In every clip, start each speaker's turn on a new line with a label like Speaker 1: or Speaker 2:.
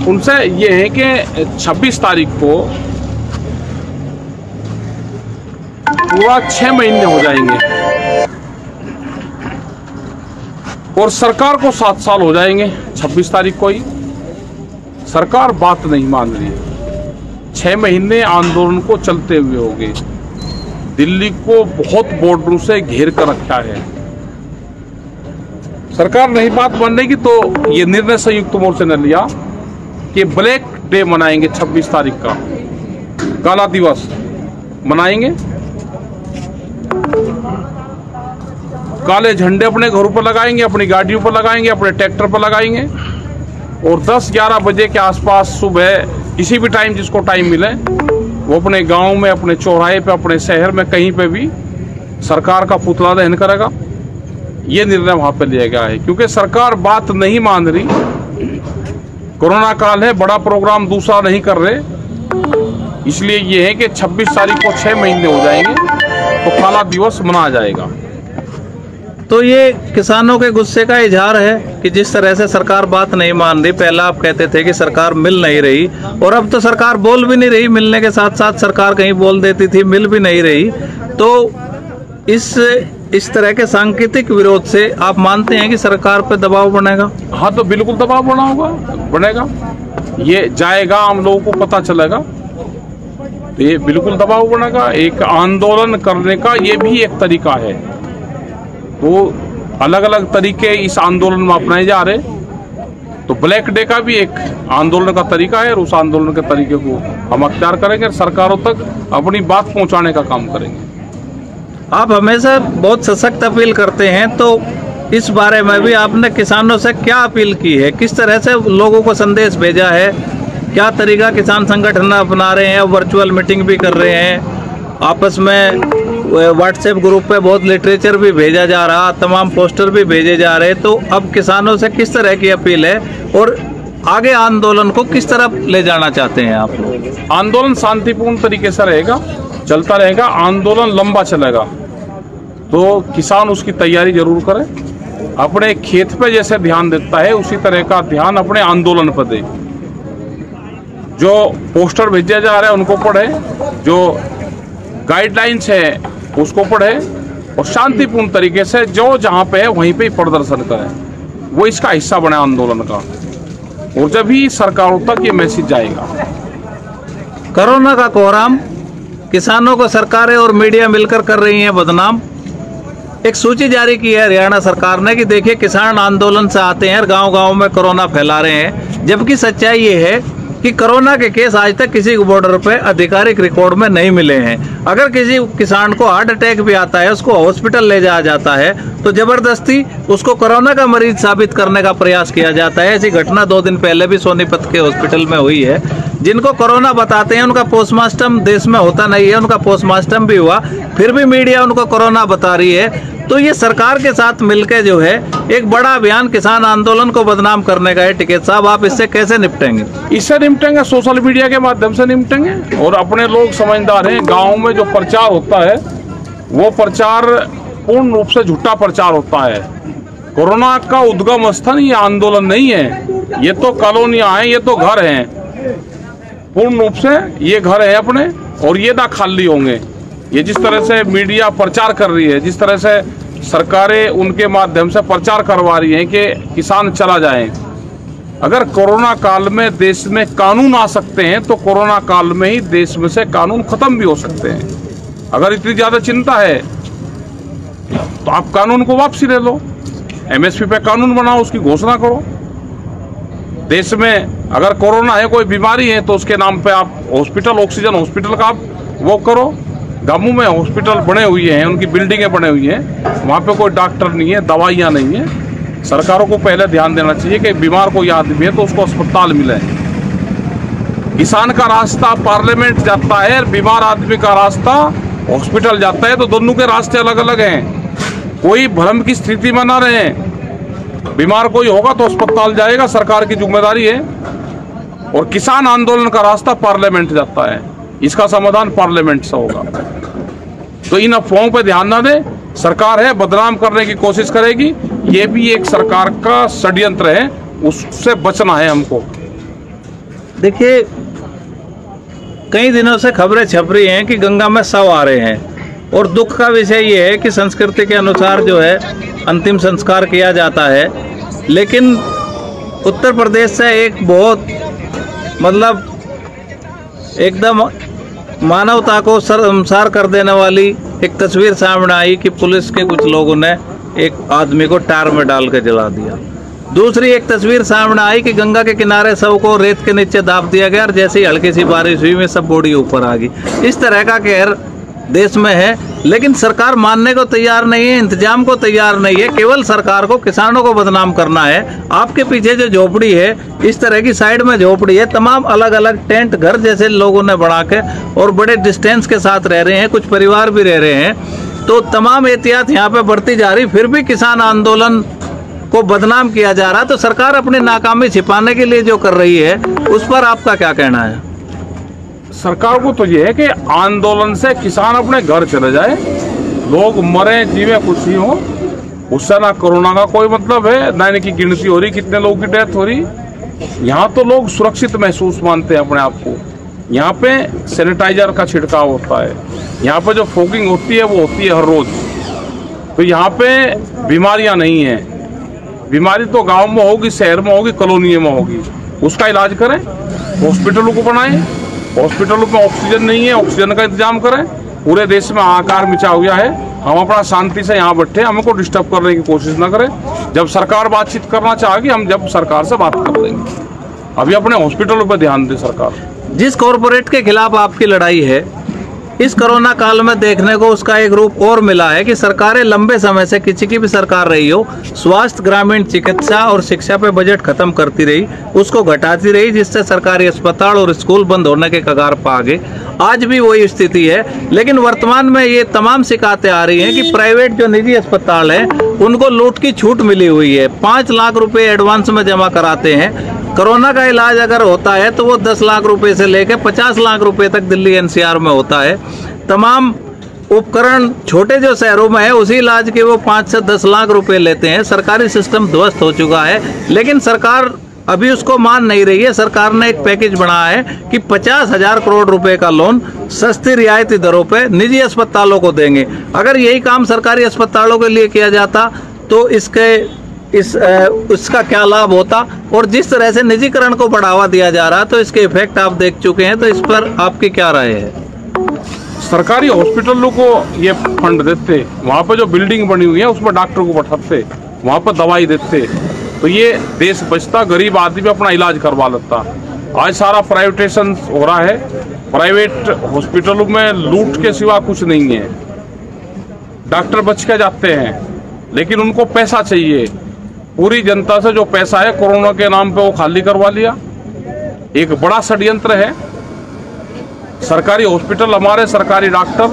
Speaker 1: उनसे ये है कि 26 तारीख को पूरा 6 महीने हो जाएंगे और सरकार को 7 साल हो जाएंगे। 26 तारीख को ही सरकार बात नहीं मान रही। 6 महीने आंदोलन को चलते हुए हो गए। दिल्ली को बहुत बॉर्डरों से घेर कर रखा है। सरकार नहीं बात मानेगी तो ये निर्णय संयुक्त मोर्चे ने लिया कि ब्लैक डे मनाएंगे। 26 तारीख का काला दिवस मनाएंगे। काले झंडे अपने घरों पर लगाएंगे, अपनी गाड़ियों पर लगाएंगे, अपने ट्रैक्टर पर लगाएंगे और 10-11 बजे के आसपास सुबह किसी भी टाइम जिसको टाइम मिले वो अपने गांव में, अपने चौराहे पे, अपने शहर में कहीं पे भी सरकार का पुतला दहन करेगा। ये निर्णय वहां पे लिया गया है क्योंकि सरकार बात नहीं मान रही। कोरोना काल है, बड़ा प्रोग्राम दूसरा नहीं कर रहे, इसलिए ये है कि 26 तारीख को 6 महीने हो जाएंगे तो काला दिवस मनाया जाएगा।
Speaker 2: तो ये किसानों के गुस्से का इजहार है कि जिस तरह से सरकार बात नहीं मान रही। पहला आप कहते थे कि सरकार मिल नहीं रही और अब तो सरकार बोल भी नहीं रही। मिलने के साथ साथ सरकार कहीं बोल देती थी, मिल भी नहीं रही। तो इस तरह के सांकेतिक विरोध से आप मानते हैं कि सरकार पर दबाव बनेगा?
Speaker 1: हाँ, तो बिल्कुल दबाव बनेगा। ये जाएगा, आम लोगों को पता चलेगा, तो ये बिल्कुल दबाव बनेगा। एक आंदोलन करने का ये भी एक तरीका है। तो अलग अलग तरीके इस आंदोलन में अपनाए जा रहे। तो ब्लैक डे का भी एक आंदोलन का तरीका है और उस आंदोलन के तरीके को हम अख्तियार करेंगे, सरकारों तक अपनी बात पहुंचाने का काम करेंगे।
Speaker 2: आप हमेशा बहुत सशक्त अपील करते हैं, तो इस बारे में भी आपने किसानों से क्या अपील की है? किस तरह से लोगों को संदेश भेजा है? क्या तरीका किसान संगठन अपना रहे हैं? वर्चुअल मीटिंग भी कर रहे हैं, आपस में व्हाट्सएप ग्रुप पे बहुत लिटरेचर भी भेजा जा रहा, तमाम पोस्टर भी भेजे जा रहे। तो अब किसानों से किस तरह की अपील है और आगे आंदोलन को किस तरफ ले जाना चाहते हैं आप लोग?
Speaker 1: आंदोलन शांतिपूर्ण तरीके से रहेगा, चलता रहेगा। आंदोलन लंबा चलेगा तो किसान उसकी तैयारी जरूर करे। अपने खेत पे जैसे ध्यान देता है उसी तरह का ध्यान अपने आंदोलन पर दे। जो पोस्टर भेजे जा रहे हैं उनको पढ़े, जो गाइडलाइंस है उसको पढ़े और शांतिपूर्ण तरीके से जो जहां पे है वहीं पे ही प्रदर्शन करें। वो इसका हिस्सा बने आंदोलन का और जब ही सरकारों तक ये मैसेज जाएगा।
Speaker 2: कोरोना का कोहराम किसानों को सरकारें और मीडिया मिलकर कर रही हैं बदनाम। एक सूची जारी की है हरियाणा सरकार ने कि देखिए किसान आंदोलन से आते हैं और गांव-गांव में कोरोना फैला रहे हैं, जबकि सच्चाई ये है कि कोरोना के केस आज तक किसी बॉर्डर पे आधिकारिक रिकॉर्ड में नहीं मिले हैं। अगर किसी किसान को हार्ट अटैक भी आता है, उसको हॉस्पिटल ले जाया जाता है तो जबरदस्ती उसको कोरोना का मरीज साबित करने का प्रयास किया जाता है। ऐसी घटना 2 दिन पहले भी सोनीपत के हॉस्पिटल में हुई है। जिनको कोरोना बताते हैं उनका पोस्टमार्टम देश में होता नहीं है, उनका पोस्टमार्टम भी हुआ, फिर भी मीडिया उनको कोरोना बता रही है। तो ये सरकार के साथ मिलकर जो है एक बड़ा अभियान किसान आंदोलन को बदनाम करने का है। टिकैत साहब, आप इससे कैसे निपटेंगे?
Speaker 1: इससे निपटेंगे सोशल मीडिया के माध्यम से निपटेंगे और अपने लोग समझदार हैं। गाँव में जो प्रचार होता है वो प्रचार पूर्ण रूप से झूठा प्रचार होता है। कोरोना का उद्गम स्थल ये आंदोलन नहीं है, ये तो कॉलोनियां हैं, ये तो घर हैं। पूर्ण रूप से ये घर है अपने और ये ना खाली होंगे। ये जिस तरह से मीडिया प्रचार कर रही है, जिस तरह से सरकारें उनके माध्यम से प्रचार करवा रही हैं कि किसान चला जाए। अगर कोरोना काल में देश में कानून आ सकते हैं तो कोरोना काल में ही देश में से कानून खत्म भी हो सकते हैं। अगर इतनी ज्यादा चिंता है तो आप कानून को वापसी ले लो, एमएसपी पे कानून बनाओ, उसकी घोषणा करो। देश में अगर कोरोना है, कोई बीमारी है तो उसके नाम पे आप हॉस्पिटल, ऑक्सीजन हॉस्पिटल का आप वो करो। गांवों में हॉस्पिटल बने हुए हैं, उनकी बिल्डिंगें बने हुई हैं, वहाँ पे कोई डॉक्टर नहीं है, दवाइयाँ नहीं है। सरकारों को पहले ध्यान देना चाहिए कि बीमार कोई आदमी है तो उसको अस्पताल मिले। किसान का रास्ता पार्लियामेंट जाता है, बीमार आदमी का रास्ता हॉस्पिटल जाता है, तो दोनों के रास्ते अलग अलग हैं। कोई भ्रम की स्थिति में ना रहे। बीमार कोई होगा तो अस्पताल जाएगा, सरकार की जिम्मेदारी है। और किसान आंदोलन का रास्ता पार्लियामेंट जाता है, इसका समाधान पार्लियामेंट से होगा। तो इन अफवाहों पर ध्यान ना दे। सरकार है, बदनाम करने की कोशिश करेगी, ये भी एक सरकार का षड्यंत्र है, उससे बचना है हमको।
Speaker 2: देखिए, कई दिनों से खबरें छप रही हैं कि गंगा में शव आ रहे हैं, और दुख का विषय ये है कि संस्कृति के अनुसार जो है अंतिम संस्कार किया जाता है, लेकिन उत्तर प्रदेश से एक बहुत मतलब एकदम मानवता को शर्मसार कर देने वाली एक तस्वीर सामने आई कि पुलिस के कुछ लोगों ने एक आदमी को टायर में डाल के जला दिया। दूसरी एक तस्वीर सामने आई कि गंगा के किनारे शव को रेत के नीचे दाब दिया गया और जैसे ही हल्की सी बारिश हुई में सब बॉडी ऊपर आ गई। इस तरह का कहर देश में है, लेकिन सरकार मानने को तैयार नहीं है, इंतजाम को तैयार नहीं है। केवल सरकार को किसानों को बदनाम करना है। आपके पीछे जो झोपड़ी है, इस तरह की साइड में झोपड़ी है, तमाम अलग अलग टेंट घर जैसे लोगों ने बना के और बड़े डिस्टेंस के साथ रह रहे हैं, कुछ परिवार भी रह रहे हैं, तो तमाम एहतियात यहाँ पे बढ़ती जा रही, फिर भी किसान आंदोलन को बदनाम किया जा रहा। तो सरकार अपनी नाकामी छिपाने के लिए जो कर रही है, उस पर आपका क्या कहना है?
Speaker 1: सरकार को तो ये है कि आंदोलन से किसान अपने घर चले जाए, लोग मरे जीवे कुछ ही हो, उससे ना कोरोना का कोई मतलब है, ना इनकी गिनती हो रही कितने लोगों की डेथ हो रही। यहाँ तो लोग सुरक्षित महसूस मानते हैं अपने आप को। यहाँ पे सैनिटाइजर का छिड़काव होता है, यहाँ पे जो फॉगिंग होती है वो होती है हर रोज। तो यहाँ पे बीमारियां नहीं है। बीमारी तो गांव में होगी, शहर में होगी, कॉलोनी में होगी, उसका इलाज करें, हॉस्पिटलों को बनाएं। हॉस्पिटलों में ऑक्सीजन नहीं है, ऑक्सीजन का इंतजाम करें। पूरे देश में हाहाकार मचा हुआ है, हम अपना शांति से यहाँ बैठे, हमको डिस्टर्ब करने की कोशिश ना करें। जब सरकार बातचीत करना चाहेगी, हम जब सरकार से बात कर लेंगे। अभी अपने हॉस्पिटलों पर ध्यान दे सरकार।
Speaker 2: जिस कॉरपोरेट के खिलाफ आपकी लड़ाई है, इस कोरोना काल में देखने को उसका एक रूप और मिला है कि सरकारें लंबे समय से, किसी की भी सरकार रही हो, स्वास्थ्य, ग्रामीण चिकित्सा और शिक्षा पे बजट खत्म करती रही, उसको घटाती रही, जिससे सरकारी अस्पताल और स्कूल बंद होने के कगार पर आ गए। आज भी वही स्थिति है, लेकिन वर्तमान में ये तमाम शिकायतें आ रही हैं कि प्राइवेट जो निजी अस्पताल है, उनको लूट की छूट मिली हुई है। 5 लाख रुपए एडवांस में जमा कराते हैं। कोरोना का इलाज अगर होता है तो वो 10 लाख रुपए से लेकर 50 लाख रुपए तक दिल्ली एनसीआर में होता है। तमाम उपकरण छोटे जो शहरों में है, उसी इलाज के वो 5 से 10 लाख रुपए लेते हैं। सरकारी सिस्टम ध्वस्त हो चुका है, लेकिन सरकार अभी उसको मान नहीं रही है। सरकार ने एक पैकेज बनाया है कि 50,000 करोड़ रुपए का लोन सस्ती रियायती दरों पे निजी अस्पतालों को देंगे। अगर यही काम सरकारी अस्पतालों के लिए किया जाता तो इसका क्या लाभ होता। और जिस तरह से निजीकरण को बढ़ावा दिया जा रहा, तो इसके इफेक्ट आप देख चुके हैं। तो इस पर आपकी क्या राय है?
Speaker 1: सरकारी हॉस्पिटलों को ये फंड देते, वहाँ पे जो बिल्डिंग बनी हुई है उसमें डॉक्टर को बैठाते, वहाँ पर दवाई देते, तो ये देश बचता, गरीब आदमी अपना इलाज करवा लेता। आज सारा प्राइवेटेशन हो रहा है। प्राइवेट हॉस्पिटलों में लूट के सिवा कुछ नहीं है। डॉक्टर बच के जाते हैं, लेकिन उनको पैसा चाहिए। पूरी जनता से जो पैसा है कोरोना के नाम पे वो खाली करवा लिया। एक बड़ा षड्यंत्र है। सरकारी हॉस्पिटल, हमारे सरकारी डॉक्टर,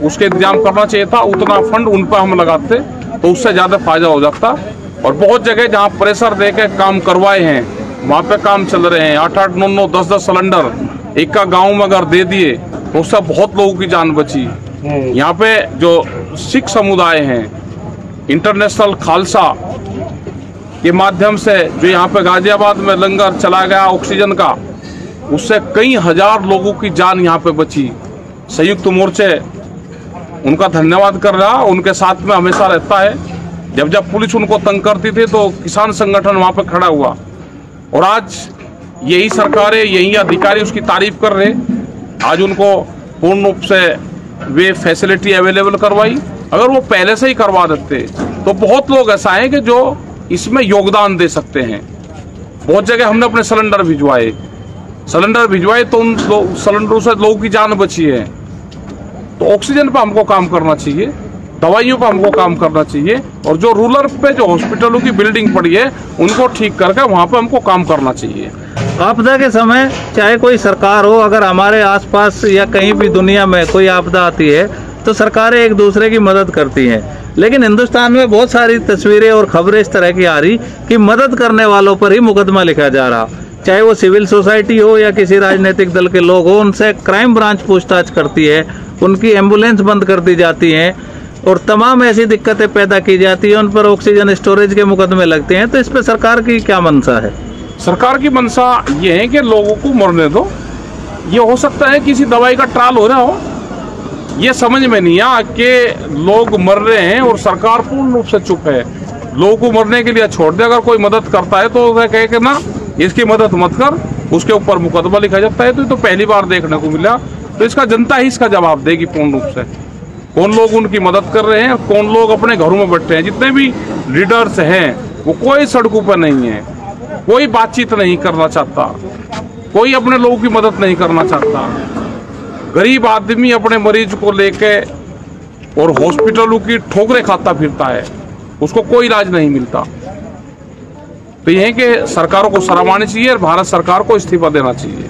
Speaker 1: उसके इंतजाम करना चाहिए था। उतना फंड उन पर हम लगाते तो उससे ज़्यादा फायदा हो जाता। और बहुत जगह जहाँ प्रेशर दे के काम करवाए हैं, वहाँ पे काम चल रहे हैं। 8-8, 9-9, 10-10 सिलेंडर एक का गाँव में अगर दे दिए तो उससे बहुत लोगों की जान बची। यहाँ पे जो सिख समुदाय हैं, इंटरनेशनल खालसा के माध्यम से जो यहाँ पे गाजियाबाद में लंगर चला गया ऑक्सीजन का, उससे कई हजार लोगों की जान यहाँ पे बची। संयुक्त मोर्चे उनका धन्यवाद कर रहा, उनके साथ में हमेशा रहता है। जब पुलिस उनको तंग करती थी तो किसान संगठन वहाँ पे खड़ा हुआ। और आज यही सरकारें, यही अधिकारी उसकी तारीफ कर रहे। आज उनको पूर्ण रूप से वे फैसिलिटी अवेलेबल करवाई। अगर वो पहले से ही करवा देते तो बहुत लोग ऐसा है कि जो इसमें योगदान दे सकते हैं। बहुत जगह हमने अपने सिलेंडर भिजवाए तो उन सिलेंडरों से लोगों की जान बची है। तो ऑक्सीजन पर हमको काम करना चाहिए, दवाइयों पर हमको काम करना चाहिए। और जो रूरल पे जो हॉस्पिटलों की बिल्डिंग पड़ी है उनको ठीक करके वहाँ पे हमको काम करना चाहिए।
Speaker 2: आपदा के समय चाहे कोई सरकार हो, अगर हमारे आसपास या कहीं भी दुनिया में कोई आपदा आती है तो सरकारें एक दूसरे की मदद करती हैं। लेकिन हिंदुस्तान में बहुत सारी तस्वीरें और खबरें इस तरह की आ रही कि मदद करने वालों पर ही मुकदमा लिखा जा रहा, चाहे वो सिविल सोसाइटी हो या किसी राजनीतिक दल के लोग हो। उनसे क्राइम ब्रांच पूछताछ करती है, उनकी एम्बुलेंस बंद कर दी जाती हैं और तमाम ऐसी दिक्कतें पैदा की जाती हैं। उन पर ऑक्सीजन स्टोरेज के मुकदमे लगते हैं। तो इस पर सरकार की क्या मंशा है?
Speaker 1: सरकार की मंशा ये है कि लोगों को मरने दो। ये हो सकता है किसी दवाई का ट्रायल हो रहा हो, ये समझ में नहीं आ कि लोग मर रहे हैं और सरकार पूर्ण रूप से चुप है। लोगों को मरने के लिए छोड़ दे। अगर कोई मदद करता है तो उसे कहे कि ना इसकी मदद मत कर, उसके ऊपर मुकदमा लिखा जाता है। तो पहली बार देखने को मिला। तो इसका जनता ही इसका जवाब देगी पूर्ण रूप से, कौन लोग उनकी मदद कर रहे हैं, कौन लोग अपने घरों में बैठे हैं। जितने भी लीडर्स हैं वो कोई सड़कों पर नहीं है, कोई बातचीत नहीं करना चाहता, कोई अपने लोगों की मदद नहीं करना चाहता। गरीब आदमी अपने मरीज को लेके और हॉस्पिटलों की ठोकरें खाता फिरता है, उसको कोई इलाज नहीं मिलता। तो यह है कि सरकारों को शर्म आनी चाहिए और भारत सरकार को इस्तीफा देना चाहिए।